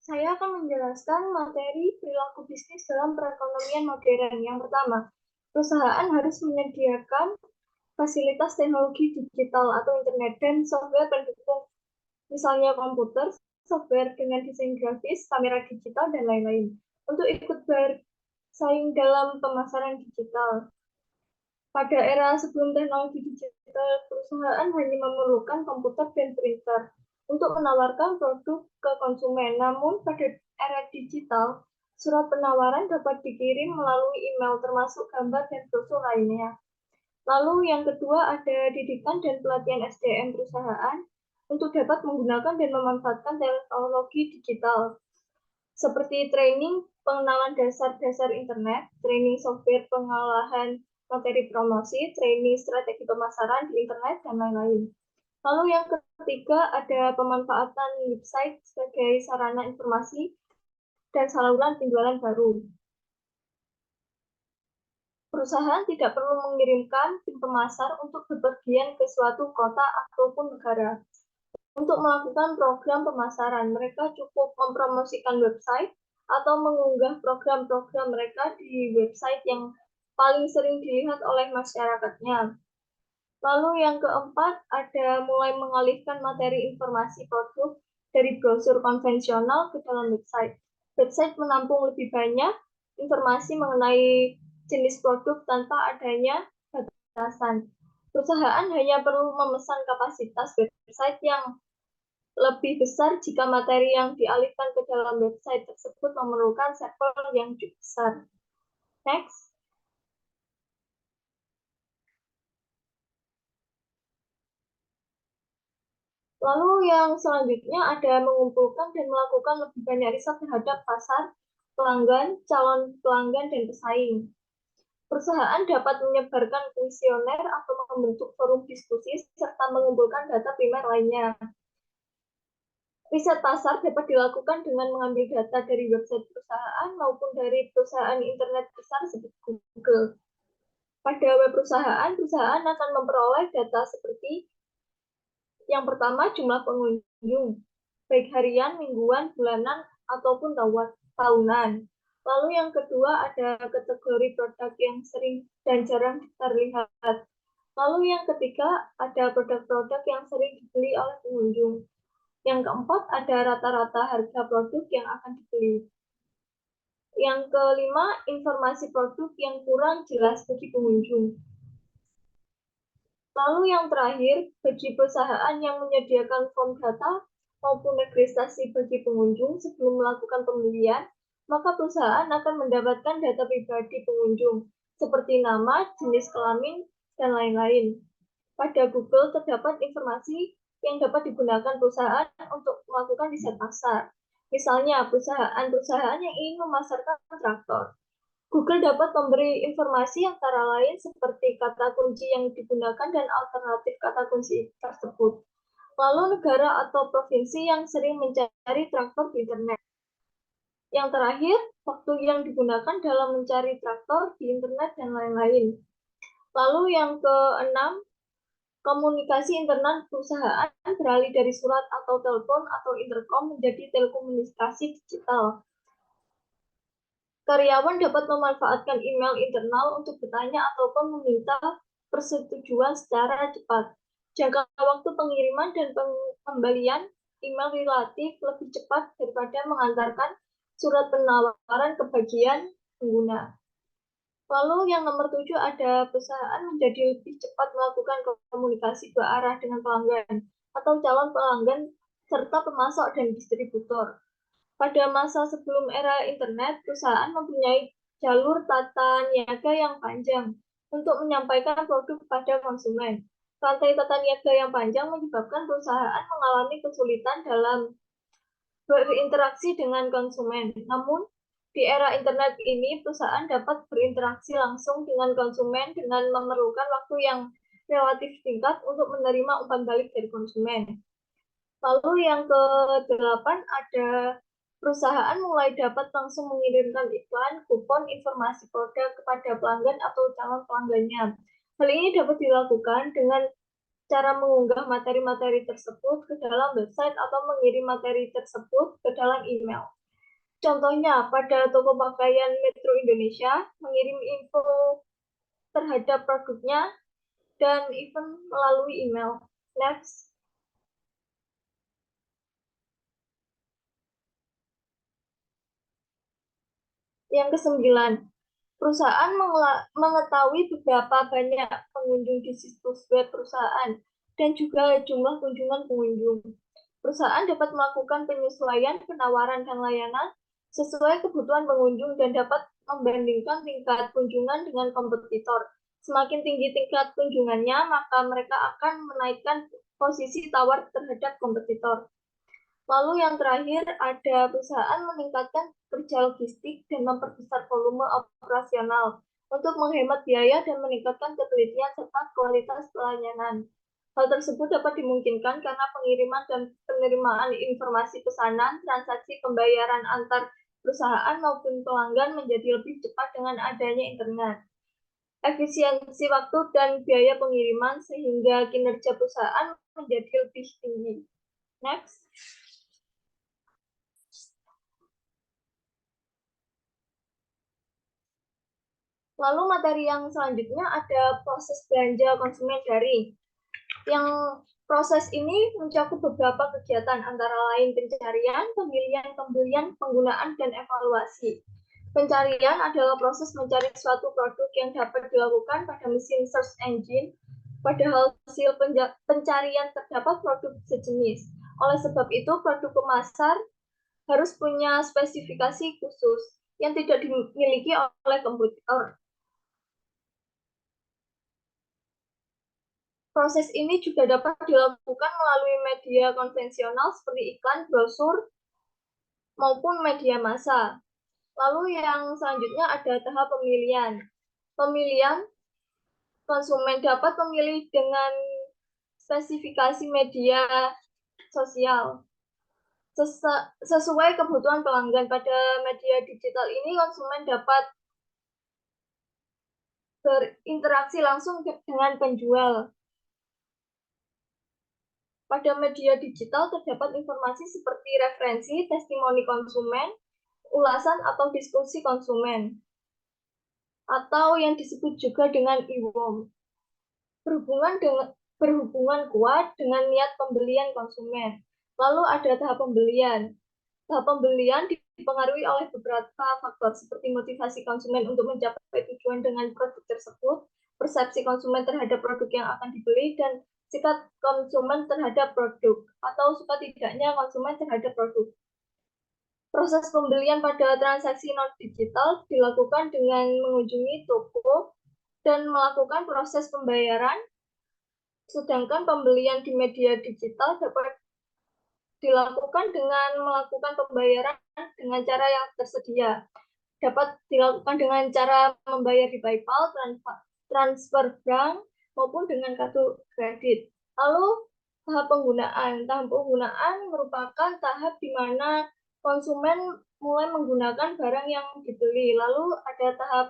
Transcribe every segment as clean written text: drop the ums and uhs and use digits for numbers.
Saya akan menjelaskan materi perilaku bisnis dalam perekonomian modern. Yang pertama, perusahaan harus menyediakan fasilitas teknologi digital atau internet dan software pendukung, misalnya komputer, software dengan desain grafis, kamera digital, dan lain-lain, untuk ikut bersaing dalam pemasaran digital. Pada era sebelum teknologi digital, perusahaan hanya memerlukan komputer dan printer untuk menawarkan produk ke konsumen. Namun, pada era digital, surat penawaran dapat dikirim melalui email, termasuk gambar dan brosur lainnya. Lalu yang kedua ada didikan dan pelatihan SDM perusahaan untuk dapat menggunakan dan memanfaatkan teknologi digital, seperti training pengenalan dasar-dasar internet, training software pengolahan materi promosi, training strategi pemasaran di internet, dan lain-lain. Lalu yang ketiga ada pemanfaatan website sebagai sarana informasi dan saluran penjualan baru. Perusahaan tidak perlu mengirimkan tim pemasar untuk bepergian ke suatu kota ataupun negara. Untuk melakukan program pemasaran, mereka cukup mempromosikan website atau mengunggah program-program mereka di website yang paling sering dilihat oleh masyarakatnya. Lalu yang keempat, ada mulai mengalihkan materi informasi produk dari brosur konvensional ke dalam website. Website menampung lebih banyak informasi mengenai jenis produk tanpa adanya batasan. Perusahaan hanya perlu memesan kapasitas website yang lebih besar jika materi yang dialihkan ke dalam website tersebut memerlukan server yang cukup besar. Next. Lalu yang selanjutnya ada mengumpulkan dan melakukan lebih banyak riset terhadap pasar, pelanggan, calon pelanggan, dan pesaing. Perusahaan dapat menyebarkan kuesioner atau membentuk forum diskusi serta mengumpulkan data primer lainnya. Riset pasar dapat dilakukan dengan mengambil data dari website perusahaan maupun dari perusahaan internet besar seperti Google. Pada web perusahaan, perusahaan akan memperoleh data seperti yang pertama jumlah pengunjung, baik harian, mingguan, bulanan, ataupun tahunan. Lalu yang kedua ada kategori produk yang sering dan jarang terlihat. Lalu yang ketiga ada produk-produk yang sering dibeli oleh pengunjung. Yang keempat ada rata-rata harga produk yang akan dibeli. Yang kelima, informasi produk yang kurang jelas bagi pengunjung. Lalu yang terakhir, bagi perusahaan yang menyediakan form data maupun registrasi bagi pengunjung sebelum melakukan pembelian, maka perusahaan akan mendapatkan data pribadi pengunjung, seperti nama, jenis kelamin, dan lain-lain. Pada Google terdapat informasi yang dapat digunakan perusahaan untuk melakukan riset pasar. Misalnya, perusahaan yang ingin memasarkan traktor. Google dapat memberi informasi antara lain seperti kata kunci yang digunakan dan alternatif kata kunci tersebut. Lalu negara atau provinsi yang sering mencari traktor di internet. Yang terakhir, waktu yang digunakan dalam mencari traktor di internet dan lain-lain. Lalu yang keenam, komunikasi internal perusahaan beralih dari surat atau telepon atau intercom menjadi telekomunikasi digital. Karyawan dapat memanfaatkan email internal untuk bertanya ataupun meminta persetujuan secara cepat. Jangka waktu pengiriman dan pembalian email relatif lebih cepat daripada mengantarkan surat penawaran ke bagian pengguna. Lalu yang nomor 7 ada perusahaan menjadi lebih cepat melakukan komunikasi dua arah dengan pelanggan atau calon pelanggan serta pemasok dan distributor. Pada masa sebelum era internet, perusahaan mempunyai jalur tata niaga yang panjang untuk menyampaikan produk kepada konsumen. Rantai tata niaga yang panjang menyebabkan perusahaan mengalami kesulitan dalam berinteraksi dengan konsumen. Namun, di era internet ini, perusahaan dapat berinteraksi langsung dengan konsumen dengan memerlukan waktu yang relatif singkat untuk menerima umpan balik dari konsumen. Lalu yang ke-8 ada perusahaan mulai dapat langsung mengirimkan iklan, kupon, informasi produk kepada pelanggan atau calon pelanggannya. Hal ini dapat dilakukan dengan cara mengunggah materi-materi tersebut ke dalam website atau mengirim materi tersebut ke dalam email. Contohnya, pada toko pakaian Metro Indonesia mengirim info terhadap produknya dan event melalui email. Next. Yang kesembilan, perusahaan mengetahui beberapa banyak pengunjung di situs web perusahaan dan juga jumlah kunjungan pengunjung. Perusahaan dapat melakukan penyesuaian penawaran dan layanan sesuai kebutuhan pengunjung dan dapat membandingkan tingkat kunjungan dengan kompetitor. Semakin tinggi tingkat kunjungannya, maka mereka akan menaikkan posisi tawar terhadap kompetitor. Lalu yang terakhir, ada perusahaan meningkatkan kerja logistik dan memperbesar volume operasional untuk menghemat biaya dan meningkatkan ketelitian serta kualitas pelayanan. Hal tersebut dapat dimungkinkan karena pengiriman dan penerimaan informasi pesanan, transaksi pembayaran antar perusahaan maupun pelanggan menjadi lebih cepat dengan adanya internet. Efisiensi waktu dan biaya pengiriman sehingga kinerja perusahaan menjadi lebih tinggi. Next. Lalu materi yang selanjutnya ada proses belanja konsumen daring. Yang proses ini mencakup beberapa kegiatan antara lain pencarian, pemilihan, pembelian, penggunaan, dan evaluasi. Pencarian adalah proses mencari suatu produk yang dapat dilakukan pada mesin search engine. Pada hasil pencarian terdapat produk sejenis. Oleh sebab itu, produk pemasar harus punya spesifikasi khusus yang tidak dimiliki oleh komputer. Proses ini juga dapat dilakukan melalui media konvensional seperti iklan, brosur, maupun media massa. Lalu yang selanjutnya ada tahap pemilihan. Pemilihan, konsumen dapat memilih dengan spesifikasi media sosial. Sesuai kebutuhan pelanggan pada media digital ini, konsumen dapat berinteraksi langsung dengan penjual. Pada media digital terdapat informasi seperti referensi, testimoni konsumen, ulasan atau diskusi konsumen, atau yang disebut juga dengan e-worm. Berhubungan kuat dengan niat pembelian konsumen. Lalu ada tahap pembelian. Tahap pembelian dipengaruhi oleh beberapa faktor seperti motivasi konsumen untuk mencapai tujuan dengan produk tersebut, persepsi konsumen terhadap produk yang akan dibeli, dan sikap konsumen terhadap produk atau suka tidaknya konsumen terhadap produk. Proses pembelian pada transaksi non-digital dilakukan dengan mengunjungi toko dan melakukan proses pembayaran, sedangkan pembelian di media digital dapat dilakukan dengan melakukan pembayaran dengan cara yang tersedia. Dapat dilakukan dengan cara membayar di PayPal, transfer bank, maupun dengan kartu kredit. Lalu tahap penggunaan. Tahap penggunaan merupakan tahap di mana konsumen mulai menggunakan barang yang dibeli. Lalu ada tahap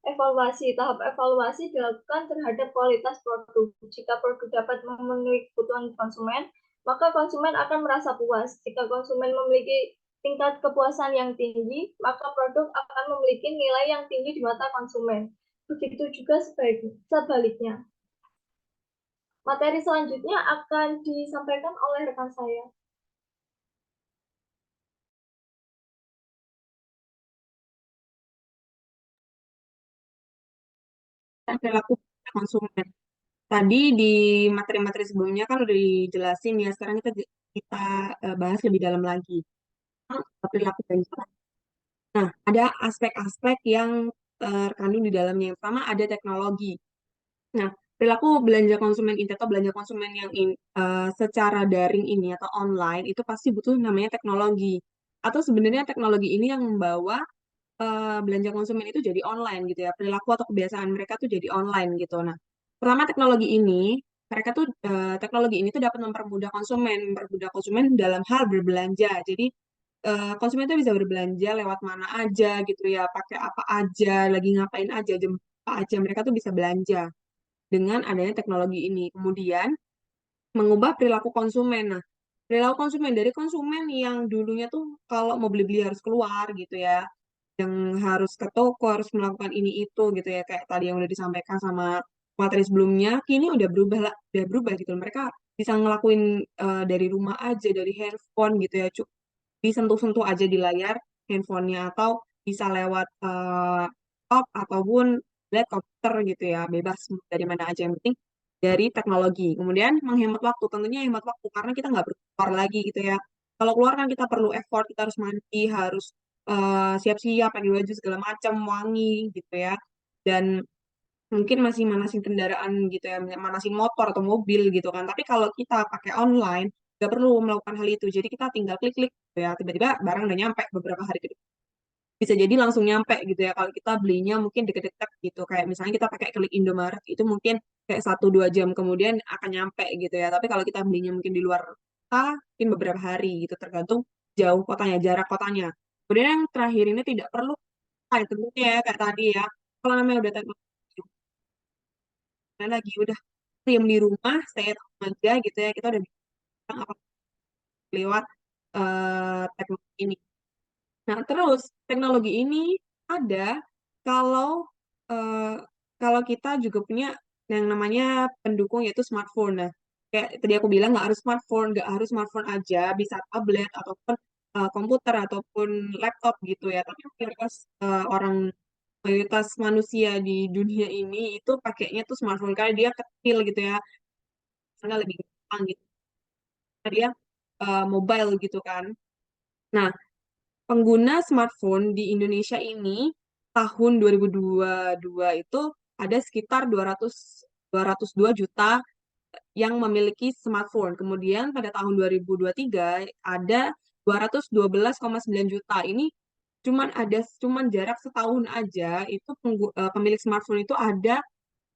evaluasi. Tahap evaluasi dilakukan terhadap kualitas produk. Jika produk dapat memenuhi kebutuhan konsumen, maka konsumen akan merasa puas. Jika konsumen memiliki tingkat kepuasan yang tinggi, maka produk akan memiliki nilai yang tinggi di mata konsumen. Begitu juga sebaliknya. Materi selanjutnya akan disampaikan oleh rekan saya. Perilaku konsumen. Tadi di materi-materi sebelumnya kan udah dijelasin ya, sekarang kita bahas lebih dalam lagi. Perilaku belanja. Nah, ada aspek-aspek yang terkandung di dalamnya. Yang pertama ada teknologi. Nah, perilaku belanja konsumen ini atau belanja konsumen yang secara daring ini atau online itu pasti butuh namanya teknologi. Atau sebenarnya teknologi ini yang membawa belanja konsumen itu jadi online gitu ya. Perilaku atau kebiasaan mereka tuh jadi online gitu. Nah, pertama teknologi ini tuh dapat mempermudah konsumen dalam hal berbelanja. Jadi konsumen itu bisa berbelanja lewat mana aja gitu ya, pakai apa aja, lagi ngapain aja, jam apa aja mereka tuh bisa belanja dengan adanya teknologi ini. Kemudian mengubah perilaku konsumen. Nah, perilaku konsumen dari konsumen yang dulunya tuh kalau mau beli-beli harus keluar gitu ya, yang harus ke toko, harus melakukan ini itu gitu ya, kayak tadi yang udah disampaikan sama materi sebelumnya, kini udah berubah lah, udah berubah gitu. Mereka bisa ngelakuin dari rumah aja, dari handphone gitu ya, disentuh-sentuh aja di layar handphonenya atau bisa lewat laptop ataupun lihat komputer gitu ya, bebas dari mana aja yang penting dari teknologi. Kemudian menghemat waktu, tentunya hemat waktu karena kita nggak berkeluar lagi gitu ya. Kalau keluar kan kita perlu effort, kita harus mandi, harus siap-siap, pakai baju segala macam, wangi gitu ya. Dan mungkin masih manasin kendaraan gitu ya, manasin motor atau mobil gitu kan. Tapi kalau kita pakai online, nggak perlu melakukan hal itu. Jadi kita tinggal klik-klik gitu ya, tiba-tiba barang udah nyampe beberapa hari ke depan. Bisa jadi langsung nyampe gitu ya. Kalau kita belinya mungkin deket-deket gitu. Kayak misalnya kita pakai klik Indomaret, itu mungkin kayak 1-2 jam kemudian akan nyampe gitu ya. Tapi kalau kita belinya mungkin di luar kota, mungkin beberapa hari gitu, tergantung jauh kotanya, jarak kotanya. Kemudian yang terakhir ini tidak perlu tentunya ya, kayak tadi ya. Kalau namanya udah teknologi, lagi udah diam di rumah, stay at home aja gitu ya, kita udah bisa apa lewat teknologi ini. Nah, terus teknologi ini ada kalau eh, kalau kita juga punya yang namanya pendukung yaitu smartphone. Nah, kayak tadi aku bilang nggak harus smartphone aja, bisa tablet ataupun komputer ataupun laptop gitu ya. Tapi mayoritas manusia di dunia ini itu pakainya tuh smartphone karena dia kecil gitu ya, karena lebih gampang gitu. Karena dia mobile gitu kan. Nah, pengguna smartphone di Indonesia ini tahun 2022 itu ada sekitar 202 juta yang memiliki smartphone. Kemudian pada tahun 2023 ada 212,9 juta. Ini cuman jarak setahun aja itu pemilik smartphone itu ada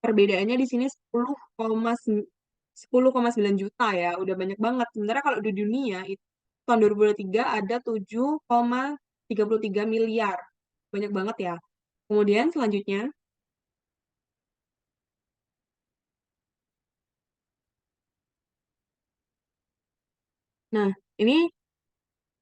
perbedaannya di sini 10,9 juta ya, udah banyak banget. Sementara kalau di dunia itu tahun 2023 ada 7,33 miliar. Banyak banget ya. Kemudian selanjutnya, nah ini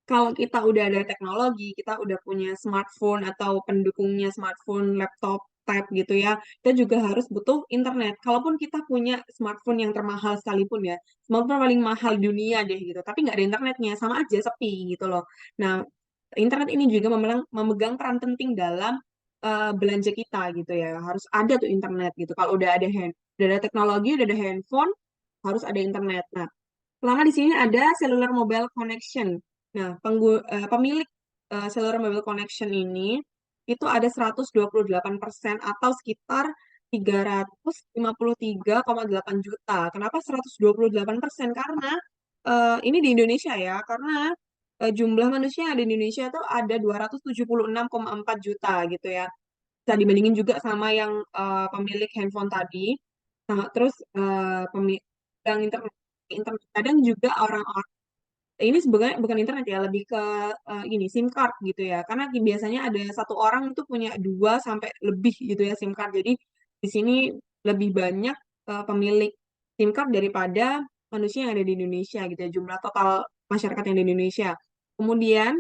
kalau kita udah ada teknologi, kita udah punya smartphone atau pendukungnya smartphone, laptop, tab gitu ya, kita juga harus butuh internet. Kalaupun kita punya smartphone yang termahal sekalipun ya, smartphone paling mahal di dunia deh gitu, tapi nggak ada internetnya, sama aja sepi gitu loh. Nah, internet ini juga memegang peran penting dalam belanja kita gitu ya. Harus ada tuh internet gitu. Kalau udah ada teknologi, udah ada handphone, harus ada internet. Nah, pertama di sini ada cellular mobile connection. Nah, pemilik cellular mobile connection ini itu ada 128% atau sekitar 353,8 juta. Kenapa 128%? Karena ini di Indonesia ya, karena jumlah manusia yang ada di Indonesia itu ada 276,4 juta gitu ya. Bisa dibandingin juga sama yang pemilik handphone tadi. Nah, terus yang internet kadang juga orang-orang ini sebenarnya bukan internet ya, lebih ke ini SIM card gitu ya. Karena biasanya ada satu orang itu punya 2 sampai lebih gitu ya SIM card. Jadi di sini lebih banyak pemilik SIM card daripada manusia yang ada di Indonesia gitu ya, jumlah total masyarakat yang ada di Indonesia. Kemudian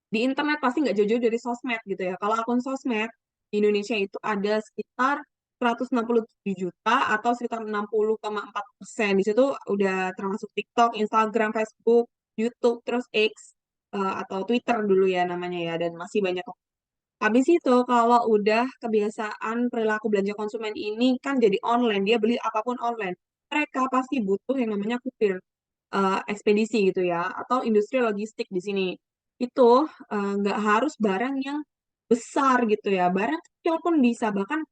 di internet pasti nggak jauh-jauh dari sosmed gitu ya. Kalau akun sosmed di Indonesia itu ada sekitar 167 juta atau sekitar 60,4%. Di situ udah termasuk TikTok, Instagram, Facebook, YouTube, terus X atau Twitter dulu ya namanya ya, dan masih banyak. Habis itu kalau udah kebiasaan perilaku belanja konsumen ini kan jadi online, dia beli apapun online. Mereka pasti butuh yang namanya kurir, ekspedisi gitu ya, atau industri logistik di sini. Itu nggak harus barang yang besar gitu ya, barang kecil pun bisa, bahkan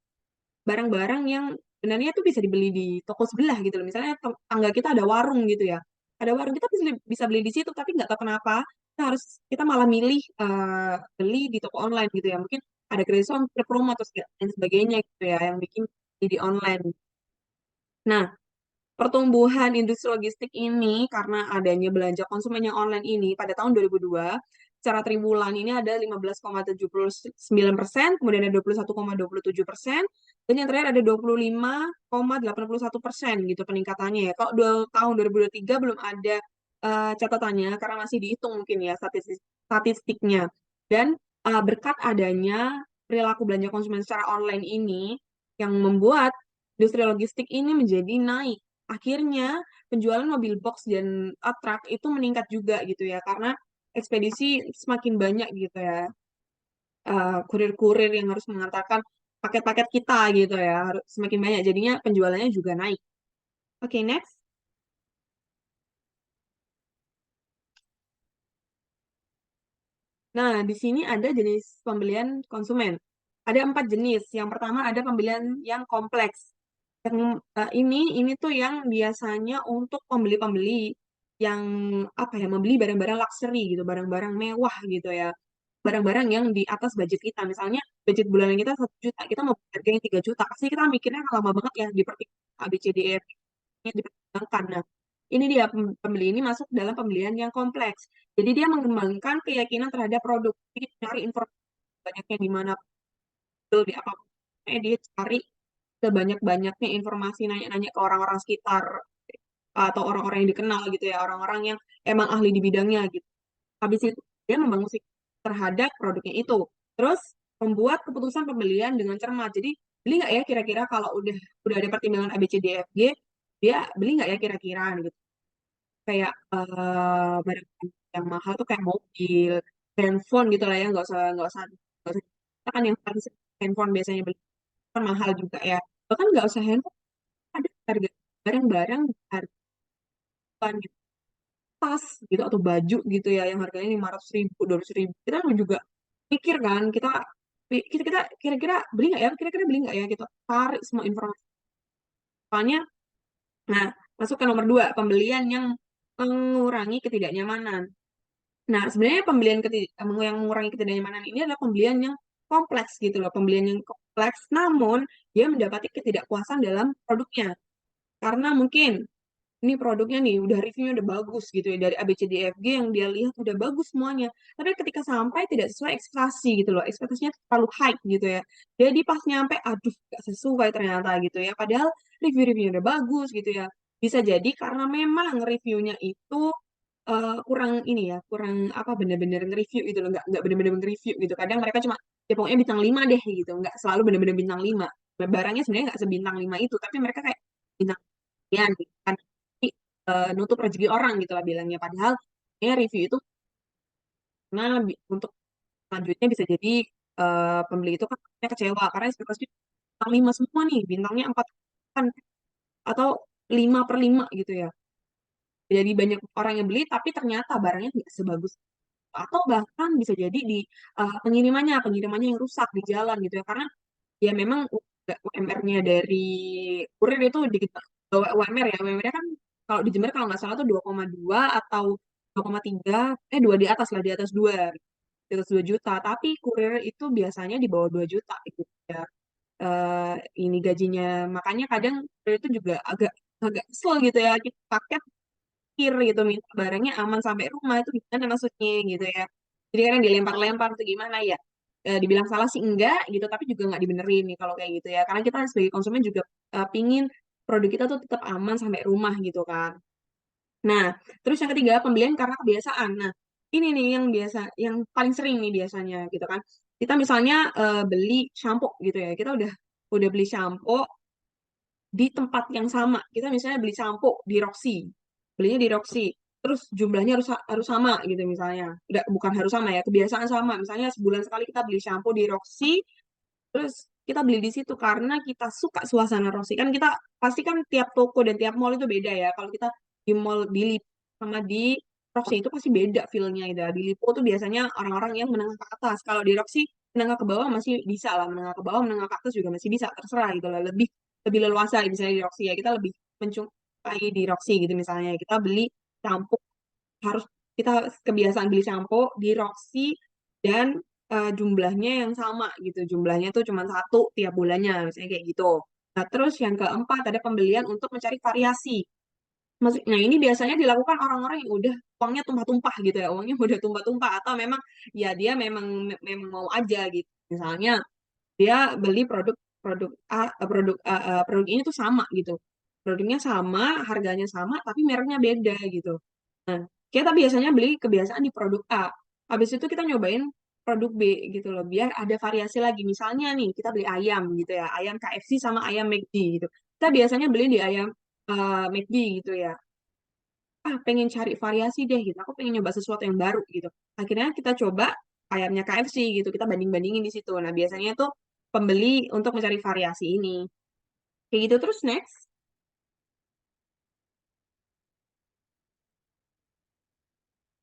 barang-barang yang sebenarnya tuh bisa dibeli di toko sebelah gitu loh. Misalnya tangga kita ada warung gitu ya. Ada warung kita bisa beli di situ tapi nggak tahu kenapa kita malah milih beli di toko online gitu ya. Mungkin ada gratis promo atau dan sebagainya gitu ya yang bikin di online. Nah, pertumbuhan industri logistik ini karena adanya belanja konsumen yang online ini pada tahun 2002, secara triwulan ini ada 15,79%, kemudian ada 21,27%, dan yang terakhir ada 25,81% gitu peningkatannya ya. Kalau tahun 2023 belum ada catatannya karena masih dihitung mungkin ya statistiknya. Dan berkat adanya perilaku belanja konsumen secara online ini yang membuat industri logistik ini menjadi naik. Akhirnya penjualan mobil box dan truk itu meningkat juga gitu ya karena ekspedisi semakin banyak gitu ya. Kurir-kurir yang harus mengantarkan paket-paket kita gitu ya harus semakin banyak jadinya penjualannya juga naik. Oke, next. Nah, di sini ada jenis pembelian konsumen. Ada 4 jenis. Yang pertama ada pembelian yang kompleks. Yang ini tuh yang biasanya untuk pembeli-pembeli yang apa ya, membeli barang-barang luxury gitu, barang-barang mewah gitu ya. Barang-barang yang di atas budget kita. Misalnya budget bulanan kita 1 juta, kita mau harga yang 3 juta. Pasti kita mikirnya lama banget ya di A, B, C, D, E, F, G, dipertimbangkan. Nah, ini dia pembeli ini masuk dalam pembelian yang kompleks. Jadi dia mengembangkan keyakinan terhadap produk. Jadi cari informasi banyaknya di mana, di apa, dia cari sebanyak-banyaknya informasi, nanya-nanya ke orang-orang sekitar atau orang-orang yang dikenal gitu ya, orang-orang yang emang ahli di bidangnya gitu. Habis itu dia membangun sikap terhadap produknya itu. Terus membuat keputusan pembelian dengan cermat. Jadi beli nggak ya kira-kira kalau udah ada pertimbangan A B C D E F G, dia beli nggak ya kira-kira gitu. Kayak barang yang mahal tuh kayak mobil, handphone gitu lah ya, nggak usah. Kita kan yang paling sering handphone biasanya beli kan mahal juga ya. Bahkan nggak usah handphone, ada harga barang-barang harga gitu, tas gitu atau baju gitu ya yang harganya 500 ribu, 200 ribu. Kita juga pikir kan, kita kita kira-kira beli nggak ya, kira-kira beli nggak ya gitu. Tarik semua informasi. Soalnya, nah masuk ke nomor 2, pembelian yang mengurangi ketidaknyamanan. Nah, sebenarnya yang mengurangi ketidaknyamanan ini adalah pembelian yang kompleks gitu loh, pembelian yang kompleks, namun dia mendapati ketidakpuasan dalam produknya. Karena mungkin ini produknya nih, udah reviewnya udah bagus gitu ya, dari A, B, C, D, E, F, G yang dia lihat udah bagus semuanya. Tapi ketika sampai tidak sesuai ekspektasi gitu loh, ekspektasinya terlalu high gitu ya. Jadi pas nyampe, aduh, gak sesuai ternyata gitu ya. Padahal review-reviewnya udah bagus gitu ya. Bisa jadi karena memang reviewnya itu kurang ini ya, kurang apa bener-bener nge-review gitu loh, nggak bener-bener nge-review gitu. Kadang mereka cuma ya pokoknya bintang 5 deh gitu, nggak selalu bener-bener bintang 5. Barangnya sebenarnya nggak sebintang 5 itu, tapi mereka kayak bintang sekian gitu kan. Jadi, nutup rezeki orang gitu lah bilangnya. Padahal ya review itu karena untuk selanjutnya bisa jadi pembeli itu kan kecewa karena ekspektasi bintang 5 semua nih, bintangnya 4 kan atau 5/5 gitu ya. Jadi banyak orang yang beli tapi ternyata barangnya tidak sebagus atau bahkan bisa jadi di pengirimannya yang rusak di jalan gitu ya karena ya memang UMR-nya dari kurir itu dikit bawa UMR ya UMR-nya kan kalau di Jember kalau nggak salah tuh 2,2 atau 2,3 2 di atas lah di atas 2 juta tapi kurir itu biasanya di bawah 2 juta gitu ya. Ini gajinya makanya kadang kurir itu juga agak agak kesel gitu ya kita paket kir gitu minta barangnya aman sampai rumah itu gimana maksudnya gitu ya jadi kadang dilempar-lempar tuh gimana ya. Dibilang salah sih enggak gitu tapi juga nggak dibenerin nih kalau kayak gitu ya karena kita sebagai konsumen juga pingin produk kita tuh tetap aman sampai rumah gitu kan. Nah terus yang ketiga pembelian karena kebiasaan. Nah ini nih yang paling sering nih biasanya gitu kan kita misalnya beli shampoo gitu ya kita udah beli shampoo di tempat yang sama. Kita misalnya beli sampo di Roxy, belinya di Roxy, terus jumlahnya harus sama gitu misalnya. Udah bukan harus sama ya, kebiasaan sama. Misalnya sebulan sekali kita beli shampoo di Roxy, terus kita beli di situ karena kita suka suasana Roxy. Kan kita pasti kan tiap toko dan tiap mall itu beda ya. Kalau kita di mall di Lipo sama di Roxy itu pasti beda feel-nya gitu. Di Lipo tuh biasanya orang-orang yang menengah ke atas. Kalau di Roxy menengah ke bawah masih bisa lah, menengah ke bawah, menengah ke atas juga masih bisa, terserah gitu lah. Lebih lebih leluasa misalnya di Roxy ya. Kita lebih mencumpai di Roxy gitu misalnya. Kita beli shampoo harus kita kebiasaan beli shampoo di Roxy dan jumlahnya yang sama gitu. Jumlahnya tuh cuma satu tiap bulannya, misalnya kayak gitu. Nah, terus yang keempat ada pembelian untuk mencari variasi. Maksudnya ini biasanya dilakukan orang-orang yang udah uangnya tumpah-tumpah gitu ya, uangnya udah tumpah-tumpah atau memang ya dia memang mau aja gitu. Misalnya dia beli produk A, produk ini tuh sama gitu. Produknya sama, harganya sama, tapi mereknya beda gitu. Nah, kita biasanya beli kebiasaan di produk A. Habis itu kita nyobain produk B gitu loh, biar ada variasi lagi. Misalnya nih, kita beli ayam gitu ya, ayam KFC sama ayam McD gitu. Kita biasanya beli di ayam McD gitu ya. Pengen cari variasi deh gitu. Aku pengen nyoba sesuatu yang baru gitu. Akhirnya kita coba ayamnya KFC gitu. Kita banding-bandingin di situ. Nah, biasanya tuh pembeli untuk mencari variasi ini. Kayak gitu terus next.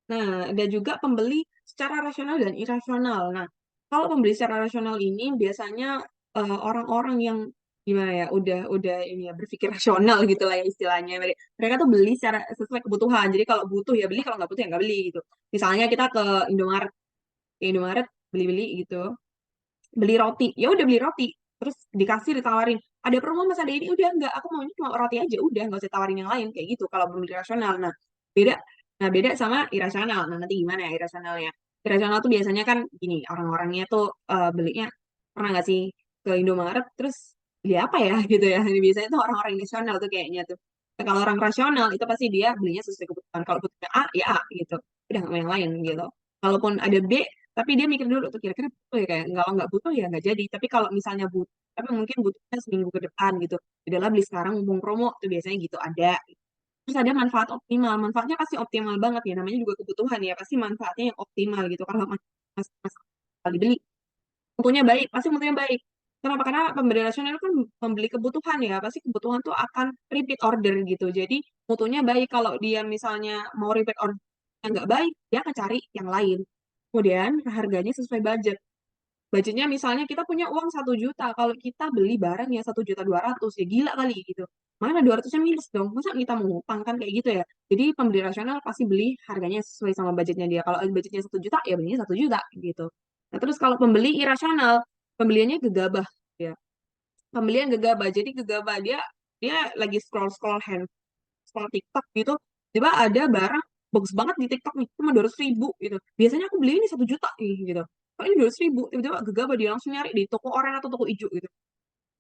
Nah, ada juga pembeli secara rasional dan irasional. Nah, kalau pembeli secara rasional ini biasanya orang-orang yang gimana ya, udah ini ya berpikir rasional gitu lah ya istilahnya. Mereka tuh beli secara sesuai kebutuhan. Jadi kalau butuh ya beli, kalau nggak butuh ya nggak beli gitu. Misalnya kita ke Indomaret beli-beli gitu, beli roti, ya udah beli roti, terus ditawarin ada promo mas ada ini, udah nggak, aku maunya cuma roti aja, udah nggak usah tawarin yang lain kayak gitu kalau belum rasional. Beda beda sama irasional. Nah, nanti gimana ya irasionalnya? Irasional tuh biasanya kan gini, orang-orangnya tuh belinya, pernah nggak sih ke Indomaret terus beli apa ya gitu ya. Ini biasanya tuh orang-orang irasional tuh kayaknya tuh. Nah, kalau orang rasional itu pasti dia belinya sesuai kebutuhan. Kalau butuhnya A ya A gitu, udah nggak mau yang lain gitu. Kalaupun ada B, tapi dia mikir dulu tuh kira-kira butuh ya, kayak kalau nggak butuh ya nggak jadi. Tapi kalau misalnya butuh, tapi mungkin butuhnya seminggu ke depan gitu, udahlah beli sekarang mumpung promo tuh biasanya gitu ada. Terus ada manfaat optimal, manfaatnya pasti optimal banget ya, namanya juga kebutuhan ya, pasti manfaatnya yang optimal gitu. Kalau mas kali beli mutunya baik, pasti mutunya baik. Kenapa? Karena pembeli rasional itu kan membeli kebutuhan ya, pasti kebutuhan tuh akan repeat order gitu. Jadi mutunya baik. Kalau dia misalnya mau repeat order yang nggak baik, dia akan cari yang lain. Kemudian harganya sesuai budget. Budgetnya misalnya kita punya uang 1 juta, kalau kita beli barang yang 1,2 juta, ya gila kali gitu. Mana 200-nya minus dong? Masa kita mau ngutang kan kayak gitu ya? Jadi pembeli rasional pasti beli harganya sesuai sama budgetnya dia. Kalau budgetnya 1 juta, ya belinya 1 juta gitu. Nah, terus kalau pembeli irasional, pembeliannya gegabah ya. Pembelian gegabah. Jadi gegabah dia dia lagi scroll scroll TikTok gitu, tiba ada barang bagus banget di TikTok nih, cuma 200 ribu gitu. Biasanya aku beli ini 1 juta nih gitu. Kok ini 200 ribu? Tiba-tiba gegabah dia langsung nyari di toko orang atau toko hijau gitu.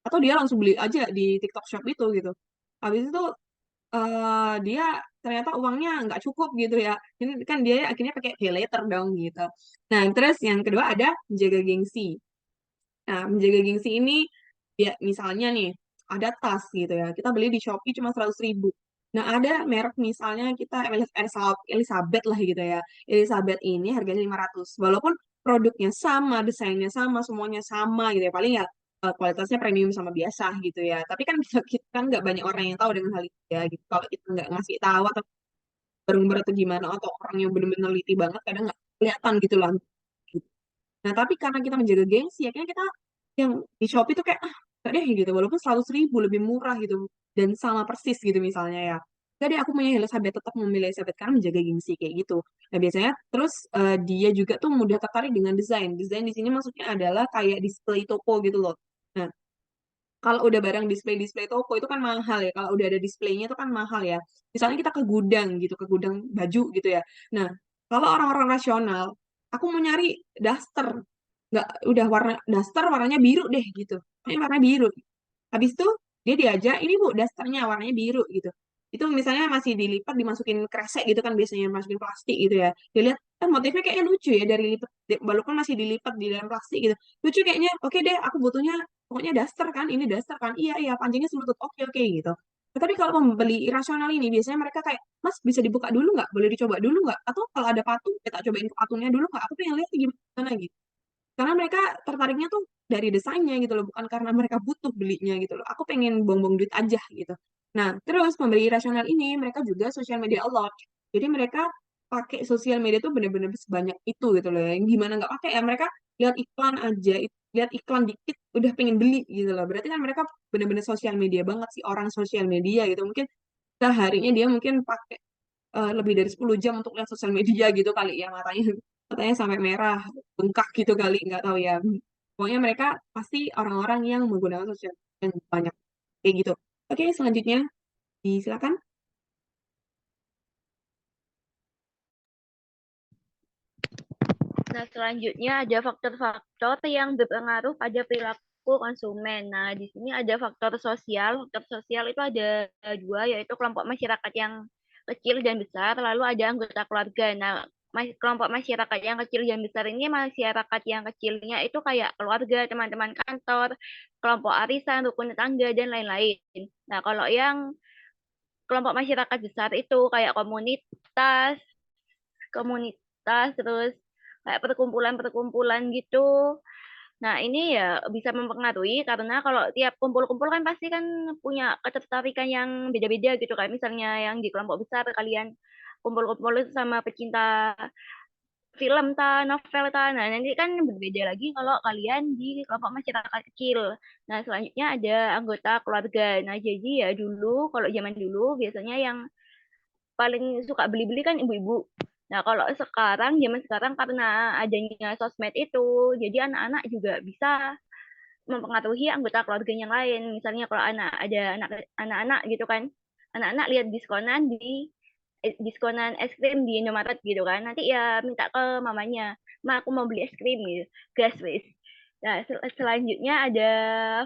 Atau dia langsung beli aja di TikTok Shop itu gitu. Habis itu dia ternyata uangnya nggak cukup gitu ya. Ini kan dia akhirnya pakai pay later dong gitu. Nah, terus yang kedua ada menjaga gengsi. Nah, menjaga gengsi ini ya misalnya nih ada tas gitu ya. Kita beli di Shopee cuma 100 ribu. Nah, ada merek misalnya kita Elizabeth lah gitu ya. Elizabeth ini harganya 500. Walaupun produknya sama, desainnya sama, semuanya sama gitu ya. Paling ya kualitasnya premium sama biasa gitu ya. Tapi kan kita kan nggak banyak orang yang tahu dengan hal itu ya gitu. Kalau kita nggak ngasih tahu atau bareng-bareng atau gimana atau orang yang benar-benar teliti banget kadang nggak kelihatan gitu lah. Nah, tapi karena kita menjaga gengsi, akhirnya kita yang di Shopee tuh kayak, gak deh gitu, walaupun 100 ribu lebih murah gitu, dan sama persis gitu misalnya ya. Gak deh, aku punya Elizabeth, tetap memilih Elizabeth karena menjaga gengsi kayak gitu. Nah, biasanya terus dia juga tuh mudah tertarik dengan desain. Desain di sini maksudnya adalah kayak display toko gitu loh. Nah, kalau udah barang display-display toko itu kan mahal ya. Kalau udah ada displaynya itu kan mahal ya. Misalnya kita ke gudang gitu, ke gudang baju gitu ya. Nah, kalau orang-orang rasional, aku mau nyari daster, nggak udah warna daster warnanya biru deh gitu. Ini warna biru. Habis itu dia diajak, ini Bu dasternya warnanya biru gitu. Itu misalnya masih dilipat dimasukin kresek gitu kan biasanya masukin plastik gitu ya. Dilihat kan motifnya kayaknya lucu ya dari lipat walaupun masih dilipat di dalam plastik gitu. Lucu kayaknya. Oke deh, aku butuhnya pokoknya daster kan, ini daster kan. Iya iya panjangnya selutut. Oke oke gitu. Tapi kalau pembeli irasional ini biasanya mereka kayak, Mas bisa dibuka dulu nggak? Boleh dicoba dulu nggak? Atau kalau ada patung, kita cobain ke patungnya dulu nggak? Aku pengen lihat gimana gitu. Karena mereka tertariknya tuh dari desainnya gitu loh, bukan karena mereka butuh belinya gitu loh. Aku pengen buang-buang duit aja gitu. Nah, terus pembeli irasional ini mereka juga sosial media a lot. Jadi mereka pakai sosial media tuh bener-bener sebanyak itu gitu loh. Yang gimana nggak pakai ya mereka lihat iklan aja, lihat iklan dikit udah pengen beli gitu loh. Berarti kan mereka bener-bener sosial media banget sih orang sosial media gitu. Mungkin seharinya dia mungkin pakai lebih dari 10 jam untuk lihat sosial media gitu kali ya matanya sampai merah bengkak gitu kali nggak tahu ya. Pokoknya mereka pasti orang-orang yang menggunakan sosial media yang banyak kayak gitu. Oke, selanjutnya silakan. Nah, selanjutnya ada faktor-faktor yang berpengaruh pada perilaku konsumen. Nah, di sini ada faktor sosial. Faktor sosial itu ada dua, yaitu kelompok masyarakat yang kecil dan besar, lalu ada anggota keluarga. Nah, kelompok masyarakat yang kecil dan besar ini masyarakat yang kecilnya itu kayak keluarga, teman-teman kantor, kelompok arisan, rukun tetangga, dan lain-lain. Nah, kalau yang kelompok masyarakat besar itu kayak komunitas, komunitas, terus kayak perkumpulan-perkumpulan gitu. Nah, ini ya bisa mempengaruhi karena kalau tiap kumpul-kumpul kan pasti kan punya ketertarikan yang beda-beda gitu kan. Misalnya yang di kelompok besar kalian kumpul-kumpul itu sama pecinta film ta, novel ta. Nah, nanti kan berbeda lagi kalau kalian di kelompok masyarakat kecil. Nah, selanjutnya ada anggota keluarga. Nah, jadi ya dulu, kalau zaman dulu biasanya yang paling suka beli-beli kan ibu-ibu. Nah, kalau sekarang, zaman sekarang karena adanya sosmed itu, jadi anak-anak juga bisa mempengaruhi anggota keluarga yang lain. Misalnya kalau ada anak-anak gitu kan, anak-anak lihat diskonan es krim di Indomaret gitu kan, nanti ya minta ke mamanya, "Ma, aku mau beli es krim," gitu. Gas wis. Nah, selanjutnya ada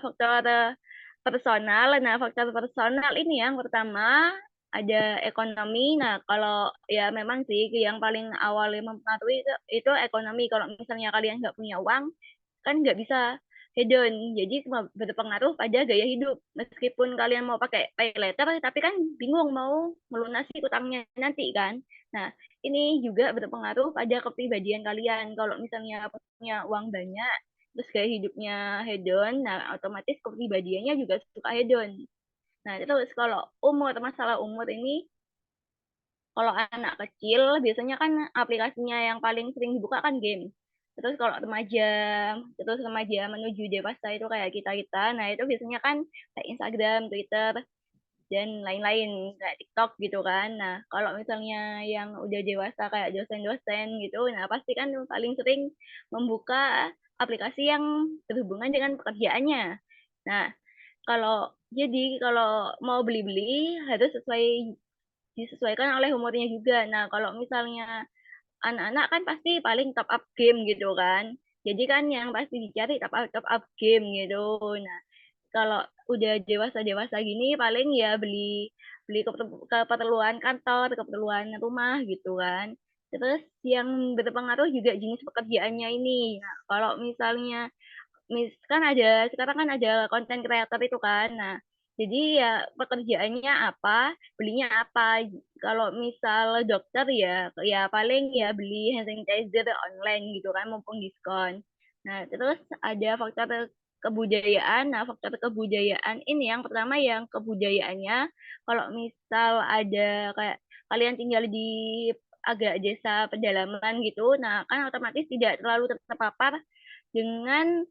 faktor personal. Nah, faktor personal ini yang pertama ada ekonomi. Nah, kalau ya memang sih yang paling awal yang mempengaruhi itu ekonomi. Kalau misalnya kalian nggak punya uang, kan nggak bisa hedon. Jadi berpengaruh pada gaya hidup. Meskipun kalian mau pakai pay later, tapi kan bingung mau melunasi utangnya nanti kan. Nah, ini juga berpengaruh pada kepribadian kalian. Kalau misalnya punya uang banyak, terus gaya hidupnya hedon, nah otomatis kepribadiannya juga suka hedon. Nah, terus kalau masalah umur ini, kalau anak kecil biasanya kan aplikasinya yang paling sering dibuka kan game. Terus remaja menuju dewasa itu kayak kita-kita. Nah, itu biasanya kan kayak Instagram, Twitter, dan lain-lain kayak TikTok gitu kan. Nah, kalau misalnya yang udah dewasa kayak dosen-dosen gitu, nah pasti kan paling sering membuka aplikasi yang berhubungan dengan pekerjaannya. Nah, kalau mau beli-beli harus disesuaikan oleh umurnya juga. Nah, kalau misalnya anak-anak kan pasti paling top up game gitu kan. Jadi kan yang pasti dicari top up game gitu. Nah, kalau udah dewasa-dewasa gini paling ya beli beli keperluan kantor, keperluan rumah gitu kan. Terus yang berpengaruh juga jenis pekerjaannya ini. Nah, kalau misalnya kan sekarang kan ada konten kreator itu kan. Nah, jadi ya pekerjaannya apa, belinya apa. Kalau misal dokter ya ya paling ya beli hand sanitizer online gitu kan mumpung diskon. Nah, terus ada faktor kebudayaan. Nah, faktor kebudayaan ini yang pertama yang kebudayaannya kalau misal ada kayak kalian tinggal di agak desa pedalaman gitu, nah kan otomatis tidak terlalu terpapar dengan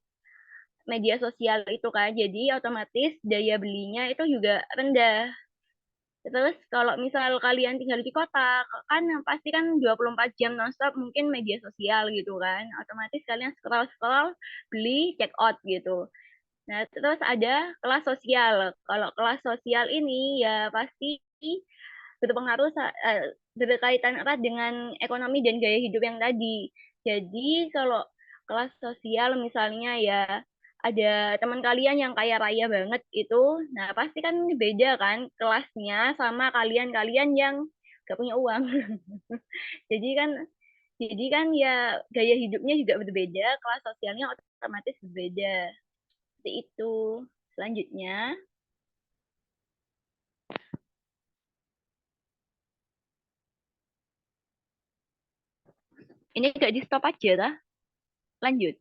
media sosial itu kan. Jadi otomatis daya belinya itu juga rendah. Terus kalau misal kalian tinggal di kota, kan pasti kan 24 jam nonstop mungkin media sosial gitu kan. Otomatis kalian scroll-scroll, beli, check out gitu. Nah, terus ada kelas sosial. Kalau kelas sosial ini ya pasti berpengaruh berkaitan erat dengan ekonomi dan gaya hidup yang tadi. Jadi kalau kelas sosial misalnya ya ada teman kalian yang kaya raya banget itu, nah pasti kan beda kan kelasnya sama kalian-kalian yang gak punya uang. Jadi kan ya gaya hidupnya juga berbeda, kelas sosialnya otomatis berbeda. Seperti itu. Selanjutnya, ini gak di stop aja lah. Lanjut.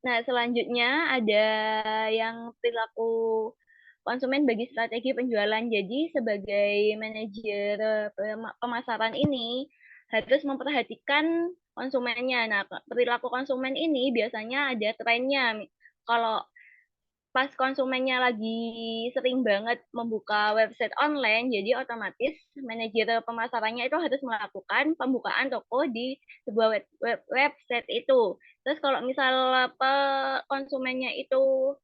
Nah, selanjutnya ada yang perilaku konsumen bagi strategi penjualan. Jadi, sebagai manajer pemasaran ini harus memperhatikan konsumennya. Nah, perilaku konsumen ini biasanya ada trennya. Kalau pas konsumennya lagi sering banget membuka website online, jadi otomatis manajer pemasarannya itu harus melakukan pembukaan toko di sebuah website itu. Terus kalau misal konsumennya itu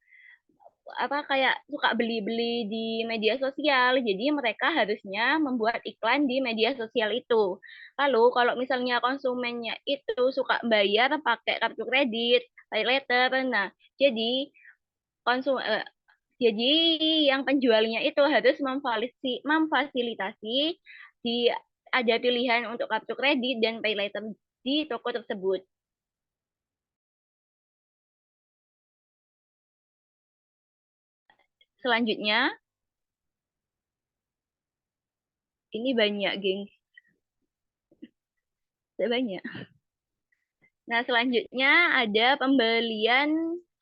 kayak suka beli-beli di media sosial, jadi mereka harusnya membuat iklan di media sosial itu. Lalu kalau misalnya konsumennya itu suka bayar pakai kartu kredit, pay later, nah jadi jadi yang penjualnya itu harus memfasilitasi di ada pilihan untuk kartu kredit dan pay later di toko tersebut. Selanjutnya, ini banyak, geng. Banyak. Nah, selanjutnya ada pembelian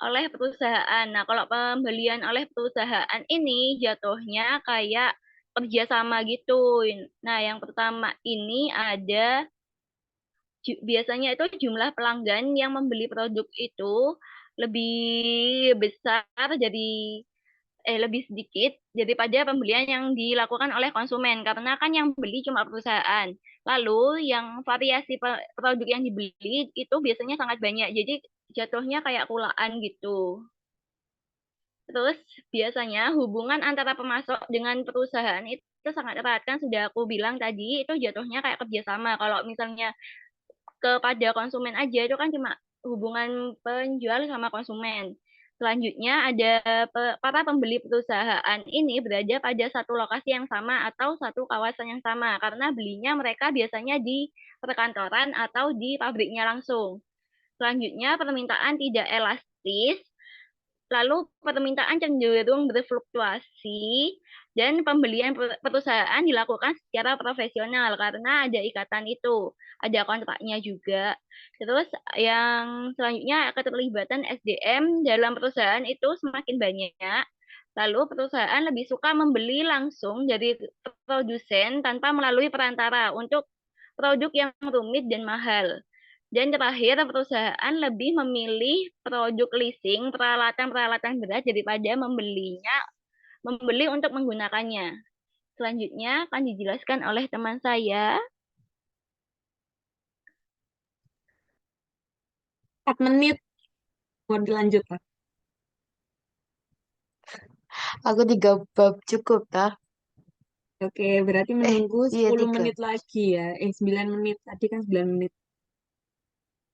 oleh perusahaan. Nah, kalau pembelian oleh perusahaan ini jatuhnya kayak kerjasama gitu. Nah, yang pertama ini ada biasanya itu jumlah pelanggan yang membeli produk itu lebih besar jadi lebih sedikit daripada pembelian yang dilakukan oleh konsumen karena kan yang beli cuma perusahaan. Lalu yang variasi produk yang dibeli itu biasanya sangat banyak. Jadi jatuhnya kayak kulaan gitu. Terus biasanya hubungan antara pemasok dengan perusahaan itu sangat erat kan sudah aku bilang tadi itu jatuhnya kayak kerjasama. Kalau misalnya kepada konsumen aja itu kan cuma hubungan penjual sama konsumen. Selanjutnya ada para pembeli perusahaan ini berada pada satu lokasi yang sama atau satu kawasan yang sama karena belinya mereka biasanya di perkantoran atau di pabriknya langsung. Selanjutnya permintaan tidak elastis, lalu permintaan cenderung berfluktuasi dan pembelian perusahaan dilakukan secara profesional karena ada ikatan itu, ada kontraknya juga. Terus yang selanjutnya keterlibatan SDM dalam perusahaan itu semakin banyak. Lalu perusahaan lebih suka membeli langsung dari produsen tanpa melalui perantara untuk produk yang rumit dan mahal. Dan terakhir, perusahaan lebih memilih produk leasing peralatan-peralatan berat daripada membeli untuk menggunakannya. Selanjutnya akan dijelaskan oleh teman saya. 4 menit. Mau dilanjut, Pak? Aku 3 bab cukup, tah? Oke, berarti menunggu Iya 10 3. menit lagi ya. 9 menit. Tadi kan 9 menit.